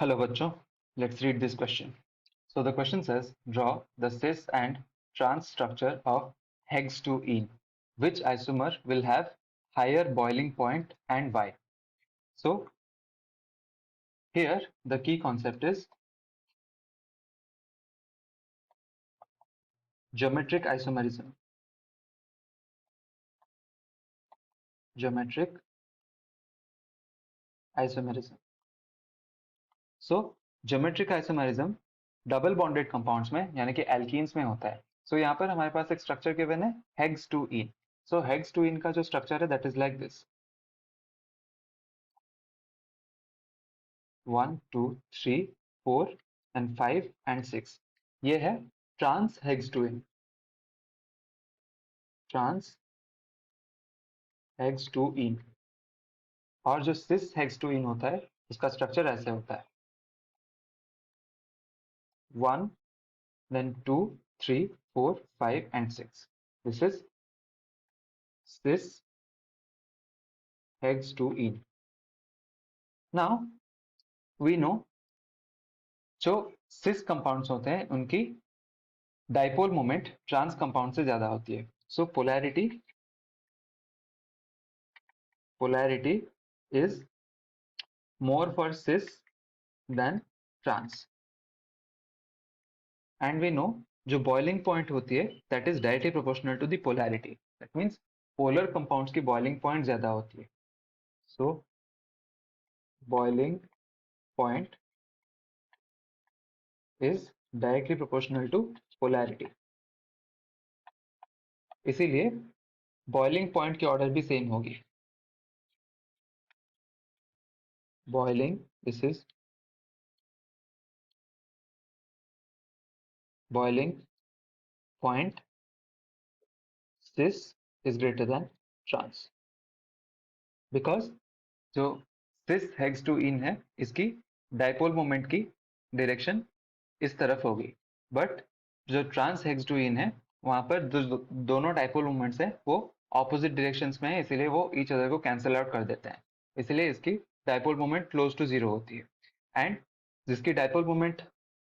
Hello बच्चों, let's read this question. So the question says, draw the cis and trans structure of Higgs-2-ene. Which isomer will have higher boiling point and why? So here the key concept is geometric isomerism. Geometric isomerism. So geometric isomerism double bonded compounds में यानी कि alkenes में होता है. So यहाँ पर हमारे पास एक स्ट्रक्चर गिवन है Higgs-2-ene. So Higgs-2-ene का जो स्ट्रक्चर है that is like this. 1, 2, 3, 4 and 5 and 6. ये है ट्रांस हेक्स-2-ene. ट्रांस हेक्स-2-ene. और जो सिस हेक्स-2-ene होता है उसका स्ट्रक्चर ऐसे होता है 1 then 2 3 4 5 and 6. This is cis hex2ene. Now we know जो सिस कंपाउंड्स होते हैं उनकी डाइपोल मोमेंट ट्रांस कंपाउंड से ज्यादा होती है. सो polarity is more for cis than trans. And we know जो boiling point होती है that is directly proportional to the polarity. That means polar compounds की boiling point ज्यादा होती है. So boiling point is directly proportional to polarity. इसीलिए boiling point की order भी same होगी. Boiling, this is boiling point cis is greater than trans. Because जो cis hex2-ene है इसकी डाइपोल मोमेंट की डायरेक्शन इस तरफ होगी, बट जो ट्रांस हेक्स-2-ene है वहां पर दोनों डाइपोल मोमेंट्स है वो ऑपोजिट डायरेक्शंस में है, इसीलिए वो ईच अदर को कैंसिल आउट कर देते हैं. इसलिए इसकी dipole moment close to zero होती है. एंड जिसकी डाइपोल मोमेंट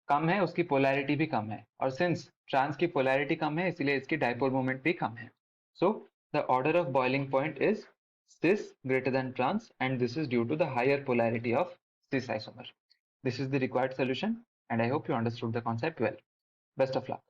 कम है उसकी पोलैरिटी भी कम है, और सिंस ट्रांस की पोलैरिटी कम है इसलिए इसकी डाइपोल मोमेंट भी कम है. So the order of boiling point is cis greater than trans, and this is due to the higher polarity of cis isomer. This is the required solution, and I hope you understood the concept well. Best of luck.